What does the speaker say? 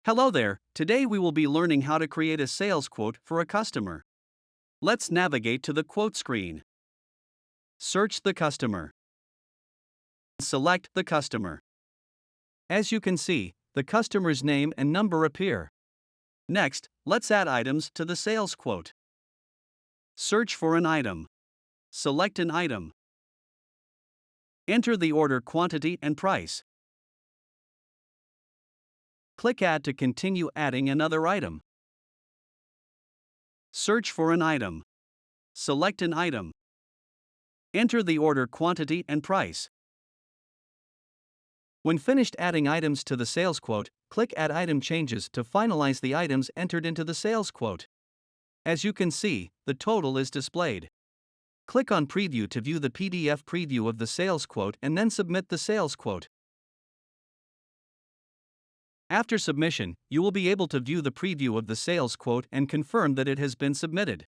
Hello there, today we will be learning how to create a sales quote for a customer. Let's navigate to the quote screen. Search the customer. Select the customer. As you can see, the customer's name and number appear. Next, let's add items to the sales quote. Search for an item. Select an item. Enter the order quantity and price. Click Add to continue adding another item. Search for an item. Select an item. Enter the order quantity and price. When finished adding items to the sales quote, click Add Item Changes to finalize the items entered into the sales quote. As you can see, the total is displayed. Click on Preview to view the PDF preview of the sales quote and then submit the sales quote. After submission, you will be able to view the preview of the sales quote and confirm that it has been submitted.